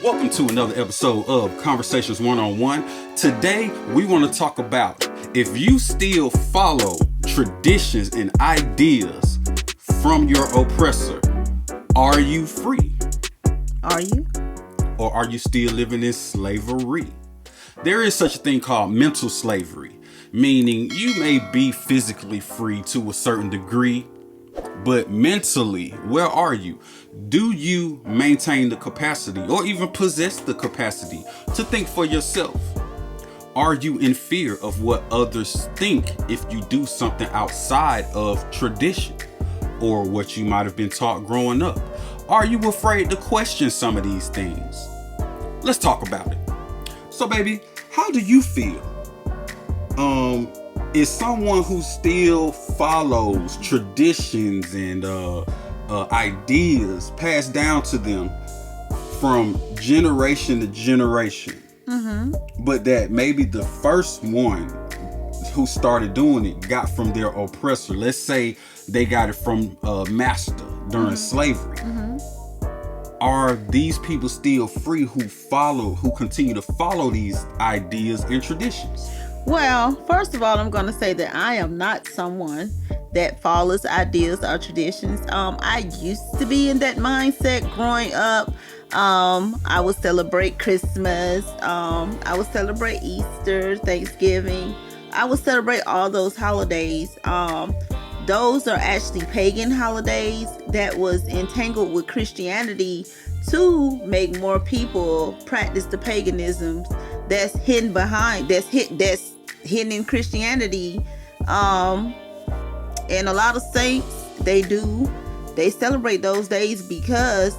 Welcome to another episode of Conversations One-on-One. Today, we want to talk about if you still follow traditions and ideas from your oppressor, are you free? Are you? Or are you still living in slavery? There is such a thing called mental slavery, meaning you may be physically free to a certain degree, but mentally, where are you? Do you maintain the capacity or even possess the capacity to think for yourself? Are you in fear of what others think if you do something outside of tradition or what you might have been taught growing up? Are you afraid to question some of these things? Let's talk about it. So, baby, how do you feel? Is someone who still follows traditions and ideas passed down to them from generation to generation, but that maybe the first one who started doing it got from their oppressor? Let's say they got it from a master during slavery. Are these people still free who continue to follow these ideas and traditions? Well, first of all, I'm going to say that I am not someone that follows ideas or traditions. I used to be in that mindset growing up. I would celebrate Christmas. I would celebrate Easter, Thanksgiving. I would celebrate all those holidays. Those are actually pagan holidays that was entangled with Christianity to make more people practice the paganisms that's hidden in Christianity. And a lot of saints, they celebrate those days because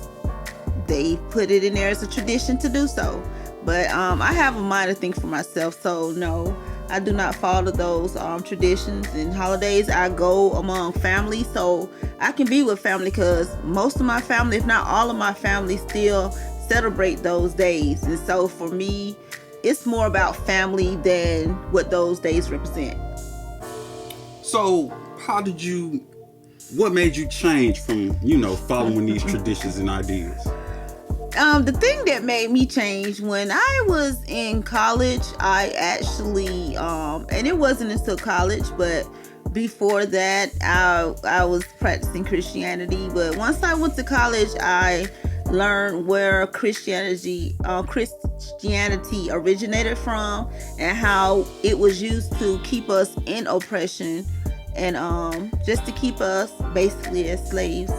they put it in there as a tradition to do so. But I have a mind to think for myself, so no, I do not follow those traditions and holidays. I go among family so I can be with family, because most of my family, if not all of my family, still celebrate those days. And so for me, it's more about family than what those days represent. So what made you change from, following these traditions and ideas? The thing that made me change, when I was in college, I actually, and it wasn't until college, but before that, I was practicing Christianity. But once I went to college, I learned where Christianity originated from and how it was used to keep us in oppression and just to keep us basically as slaves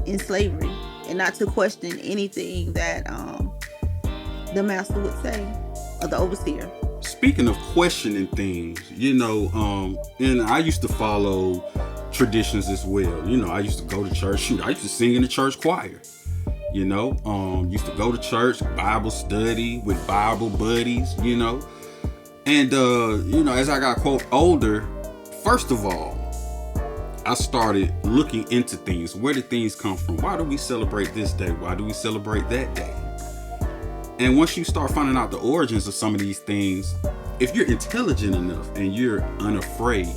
in slavery, and not to question anything that the master would say, or the overseer. Speaking of questioning things, and I used to follow traditions as well. I used to go to church. I used to sing in the church choir. Used to go to church, Bible study with Bible buddies, And, as I got, quote, older, first of all, I started looking into things. Where did things come from? Why do we celebrate this day? Why do we celebrate that day? And once you start finding out the origins of some of these things, if you're intelligent enough and you're unafraid,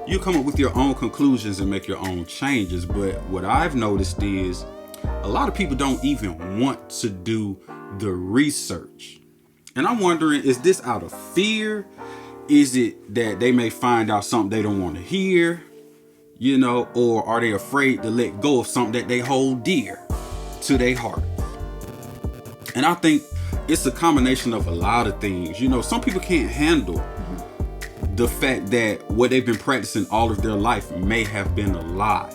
you come up with your own conclusions and make your own changes. But what I've noticed is a lot of people don't even want to do the research. And I'm wondering, is this out of fear? Is it that they may find out something they don't want to hear? Or are they afraid to let go of something that they hold dear to their heart? And I think it's a combination of a lot of things. Some people can't handle the fact that what they've been practicing all of their life may have been a lie.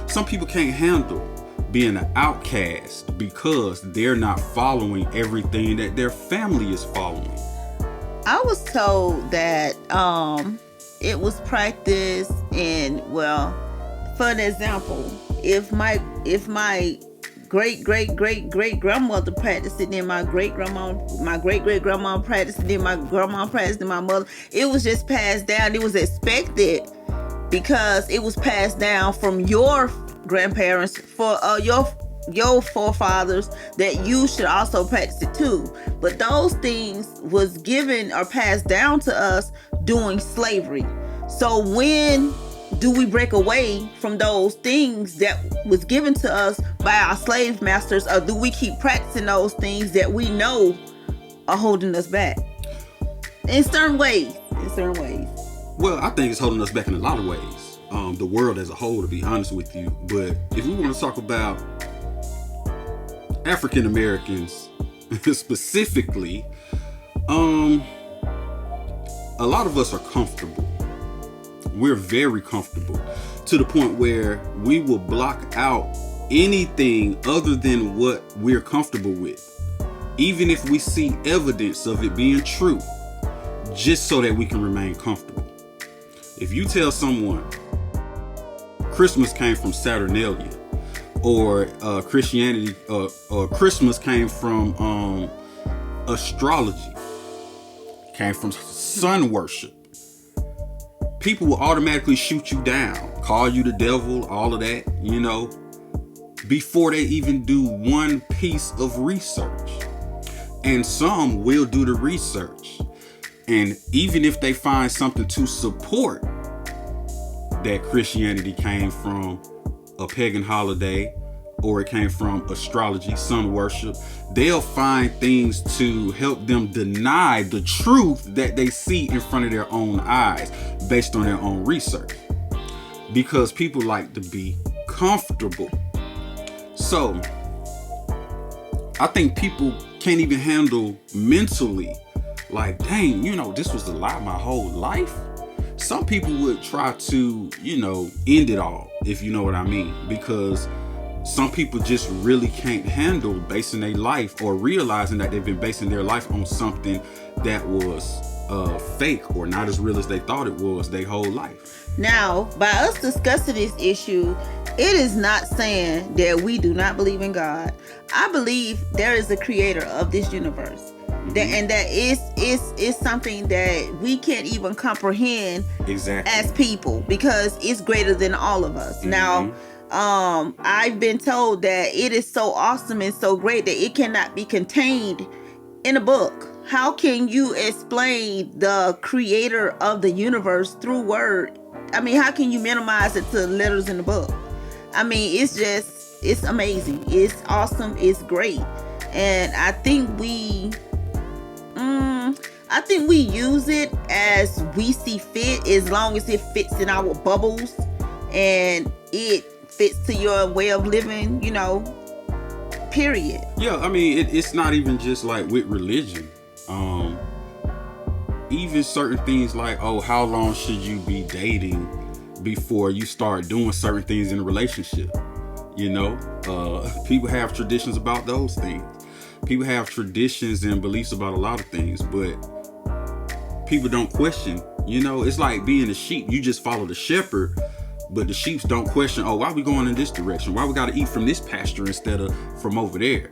Some people can't handle being an outcast because they're not following everything that their family is following. I was told that it was practiced in, well, for an example, if my great grandmother practiced it, then my great great grandma practiced it, then my grandma practiced it, my mother, it was just passed down. It was expected because it was passed down from your grandparents for your forefathers, that you should also practice it too. But those things was given or passed down to us during slavery. So when do we break away from those things that was given to us by our slave masters, or do we keep practicing those things that we know are holding us back in certain ways? Well, I think it's holding us back in a lot of ways. The world as a whole, to be honest with you. But if we want to talk about African Americans specifically, a lot of us are comfortable. We're very comfortable to the point where we will block out anything other than what we're comfortable with, even if we see evidence of it being true, just so that we can remain comfortable. If you tell someone Christmas came from Saturnalia, or Christianity, or Christmas came from astrology, came from sun worship, people will automatically shoot you down, call you the devil, all of that, before they even do one piece of research. And some will do the research. And even if they find something to support that Christianity came from a pagan holiday, or it came from astrology, sun worship, they'll find things to help them deny the truth that they see in front of their own eyes based on their own research. Because people like to be comfortable. So I think people can't even handle mentally, like, dang, this was a lie my whole life. Some people would try to, end it all, if you know what I mean, because some people just really can't handle basing their life, or realizing that they've been basing their life on something that was fake or not as real as they thought it was their whole life. Now, by us discussing this issue, it is not saying that we do not believe in God. I believe there is a creator of this universe. And that is something that we can't even comprehend as people, because it's greater than all of us. Now, I've been told that it is so awesome and so great that it cannot be contained in a book. How can you explain the creator of the universe through word? I mean, how can you minimize it to letters in the book? I mean, it's amazing. It's awesome. It's great. And I think we use it as we see fit, as long as it fits in our bubbles and it fits to your way of living, period. Yeah, I mean, it's not even just like with religion. Even certain things like, how long should you be dating before you start doing certain things in a relationship? People have traditions about those things. People have traditions and beliefs about a lot of things, but people don't question. It's like being a sheep. You just follow the shepherd, but the sheep don't question, why we going in this direction? Why we got to eat from this pasture instead of from over there?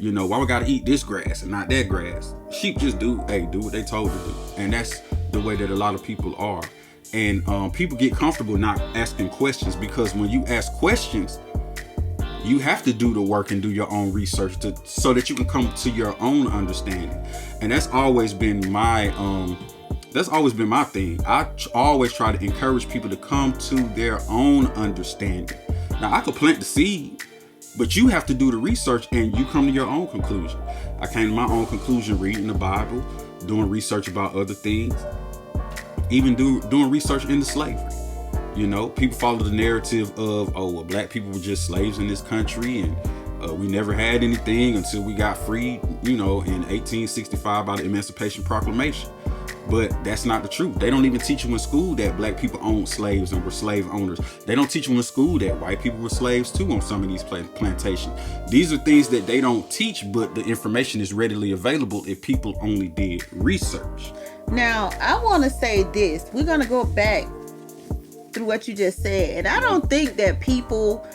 Why we got to eat this grass and not that grass? Sheep just do what they told to do. And that's the way that a lot of people are. And people get comfortable not asking questions, because when you ask questions, you have to do the work and do your own research so that you can come to your own understanding. And that's always been my thing. I always try to encourage people to come to their own understanding. Now, I could plant the seed, but you have to do the research and you come to your own conclusion. I came to my own conclusion reading the Bible, doing research about other things, even doing research into slavery. People follow the narrative of, black people were just slaves in this country, and we never had anything until we got freed, in 1865 by the Emancipation Proclamation. But that's not the truth. They don't even teach you in school that black people owned slaves and were slave owners. They don't teach you in school that white people were slaves too on some of these plantations. These are things that they don't teach, but the information is readily available if people only did research. Now, I want to say this. We're going to go back through what you just said. And I don't think that people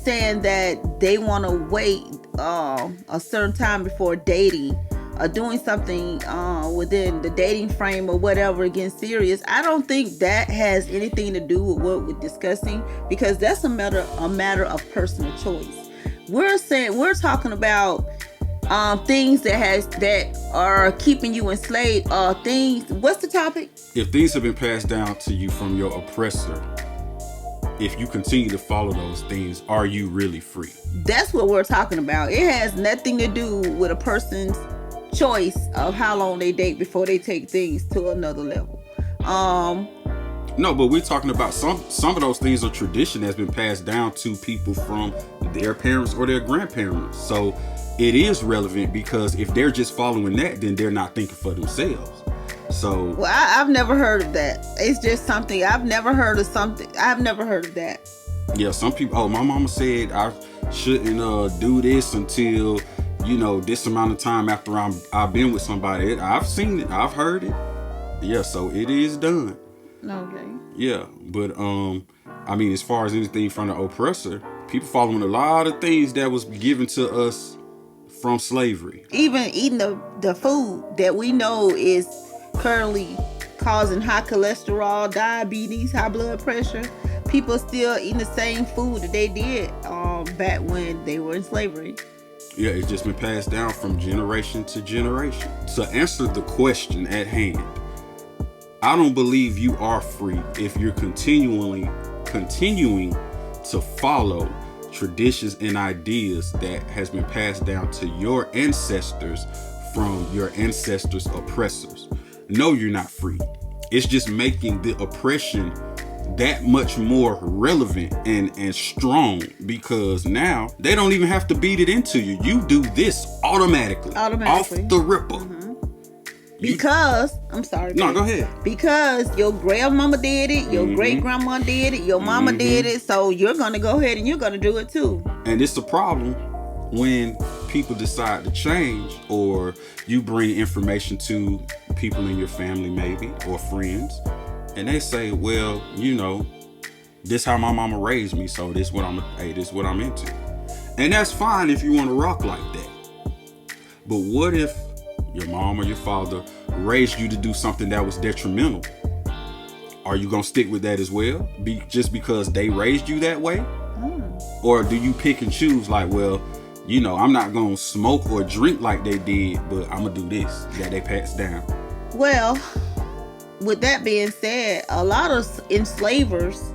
saying that they want to wait a certain time before dating or doing something within the dating frame or whatever getting serious, I don't think that has anything to do with what we're discussing, because that's a matter of personal choice. We're talking about things that are keeping you enslaved, things. What's the topic? If things have been passed down to you from your oppressor, if you continue to follow those things, are you really free? That's what we're talking about. It has nothing to do with a person's choice of how long they date before they take things to another level. No, but we're talking about some of those things are tradition that's been passed down to people from their parents or their grandparents. So it is relevant, because if they're just following that, then they're not thinking for themselves. So, well, I've never heard of that. It's just something I've never heard of. I've never heard of that. Yeah, some people. Oh, my mama said I shouldn't do this until this amount of time after I've been with somebody. I've seen it. I've heard it. Yeah, so it is done. Okay. Yeah, but I mean, as far as anything from the oppressor, people following a lot of things that was given to us from slavery. Even eating the food that we know is currently causing high cholesterol, diabetes, high blood pressure. People still eating the same food that they did back when they were in slavery. Yeah, it's just been passed down from generation to generation. To answer the question at hand, I don't believe you are free if you're continuing to follow traditions and ideas that has been passed down to your ancestors from your ancestors' oppressors. No, you're not free. It's just making the oppression that much more relevant and strong, because now they don't even have to beat it into you. You do this automatically. Off the ripper. Mm-hmm. Because I'm sorry. No, go ahead. Because your grandmama did it, your great grandma did it, your mama did it, so you're gonna go ahead and you're gonna do it too. And it's a problem when people decide to change, or you bring information to people in your family maybe or friends, and they say, well, this how my mama raised me, so this what I'm into. And that's fine if you want to rock like that. But what if your mom or your father raised you to do something that was detrimental? Are you gonna stick with that as well, just because they raised you that way? Or do you pick and choose, like, well, I'm not gonna smoke or drink like they did, but I'm gonna do this that they passed down? Well, with that being said, a lot of enslavers,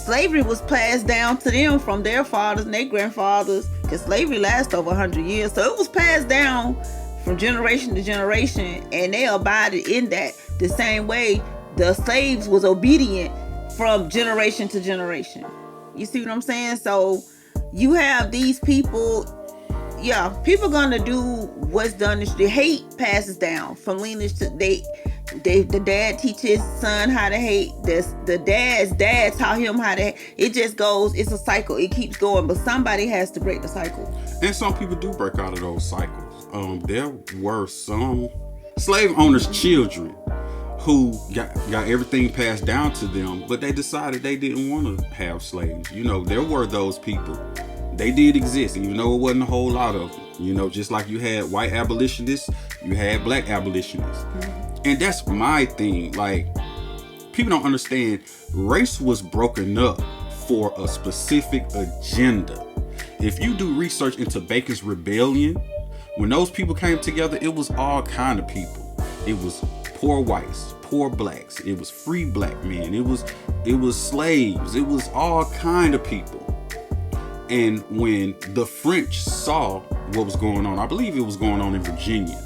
slavery was passed down to them from their fathers and their grandfathers, because slavery lasts over 100 years. So it was passed down from generation to generation, and they abided in that the same way the slaves was obedient from generation to generation. You see what I'm saying? So you have these people, people gonna do what's done. The hate passes down from lineage to the dad teaches his son how to hate. The dad taught him how to hate. It just goes, it's a cycle. It keeps going, but somebody has to break the cycle. And some people do break out of those cycles. There were some slave owners' children who got everything passed down to them, but they decided they didn't want to have slaves. There were those people. They did exist, even though it wasn't a whole lot of them. Just like you had white abolitionists, you had black abolitionists. And that's my thing. Like, people don't understand, race was broken up for a specific agenda. If you do research into Bacon's Rebellion, when those people came together, it was all kind of people. It was poor whites, poor blacks, it was free black men, it was slaves, it was all kind of people. And when the French saw what was going on, I believe it was going on in Virginia,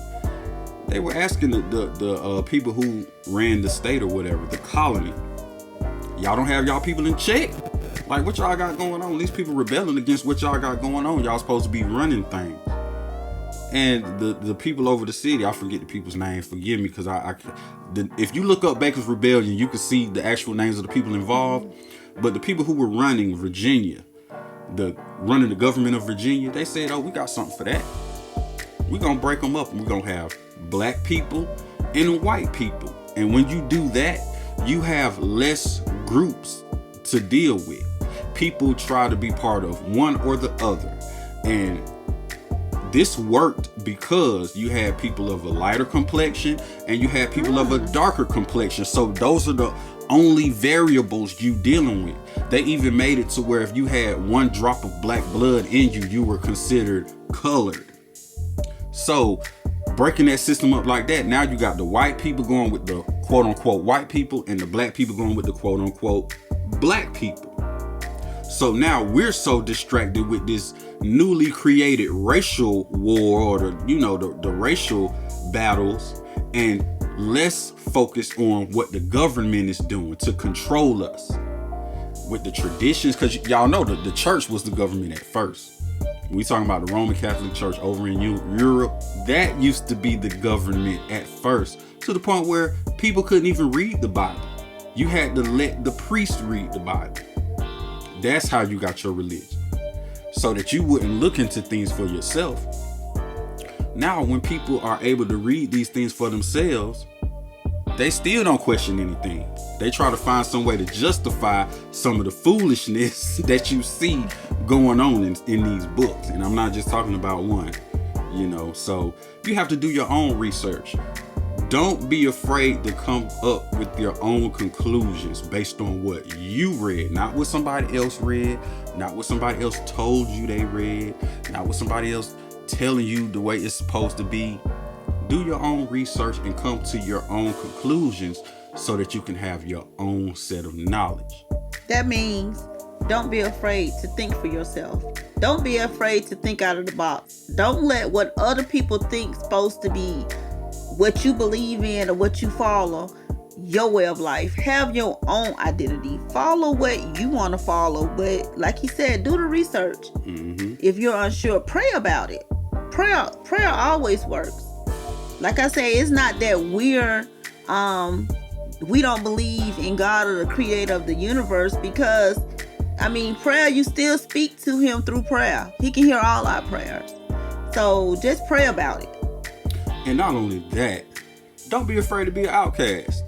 they were asking the people who ran the state or whatever, the colony, y'all don't have y'all people in check? Like, what y'all got going on? These people rebelling against what y'all got going on. Y'all supposed to be running things. And the people over the city, I forget the people's names, forgive me, because if you look up Bacon's Rebellion, you can see the actual names of the people involved. But the people who were running Virginia, running the government of Virginia, they said, oh, we got something for that. We're going to break them up, and we're going to have black people and white people. And when you do that, you have less groups to deal with. People try to be part of one or the other. And this worked because you had people of a lighter complexion and you had people of a darker complexion. So those are the only variables you dealing with. They even made it to where if you had one drop of black blood in you, you were considered colored. So breaking that system up like that, now you got the white people going with the quote unquote white people and the black people going with the quote unquote black people. So now we're so distracted with this newly created racial war, or the racial battles, and less focused on what the government is doing to control us with the traditions. Because y'all know the church was the government at first. We talking about the Roman Catholic Church over in Europe. That used to be the government at first, to the point where people couldn't even read the Bible. You had to let the priest read the Bible. That's how you got your religion, so that you wouldn't look into things for yourself. Now, when people are able to read these things for themselves, they still don't question anything. They try to find some way to justify some of the foolishness that you see going on in these books. And I'm not just talking about one, so you have to do your own research. Don't be afraid to come up with your own conclusions based on what you read, not what somebody else read, not what somebody else told you they read, not what somebody else telling you the way it's supposed to be. Do your own research and come to your own conclusions so that you can have your own set of knowledge. That means don't be afraid to think for yourself. Don't be afraid to think out of the box. Don't let what other people think is supposed to be what you believe in or what you follow, your way of life. Have your own identity. Follow what you want to follow. But like he said, do the research. Mm-hmm. If you're unsure, pray about it. Prayer always works. Like I say, it's not that we don't believe in God or the creator of the universe, because prayer, you still speak to him through prayer. He can hear all our prayers. So just pray about it. And not only that, don't be afraid to be an outcast.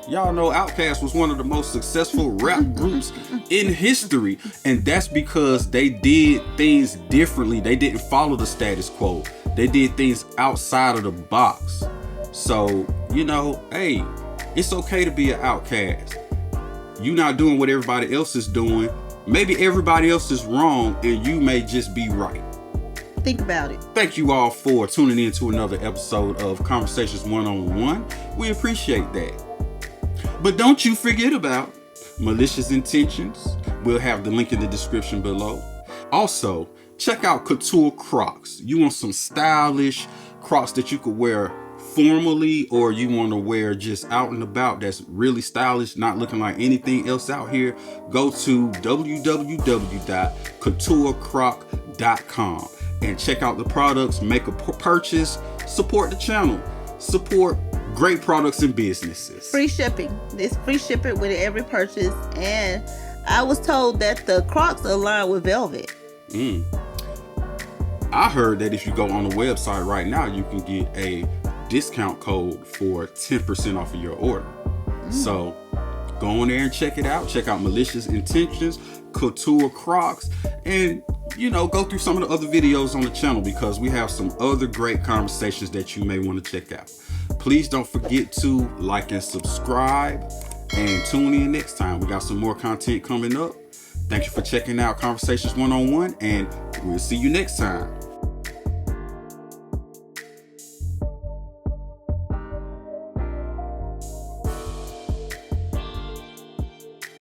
Y'all know Outkast was one of the most successful rap groups in history. And that's because they did things differently. They didn't follow the status quo. They did things outside of the box. So, hey, it's okay to be an outcast. You're not doing what everybody else is doing. Maybe everybody else is wrong and you may just be right. Think about it. Thank you all for tuning in to another episode of Conversations One-on-One. We appreciate that. But don't you forget about malicious intentions. We'll have the link in the description below. Also, check out Couture Crocs. You want some stylish Crocs that you could wear formally, or you want to wear just out and about that's really stylish, not looking like anything else out here, go to www.couturecroc.com and check out the products, make a purchase, support the channel, support great products and businesses. Free shipping. There's free shipping with every purchase. And I was told that the Crocs are lined with velvet. I heard that if you go on the website right now, you can get a discount code for 10% off of your order. So go on there and check it out. Check out Malicious Intentions, Couture Crocs, and go through some of the other videos on the channel, because we have some other great conversations that you may want to check out. Please don't forget to like and subscribe, and tune in next time. We got some more content coming up. Thank you for checking out Conversations One-on-One, and we'll see you next time.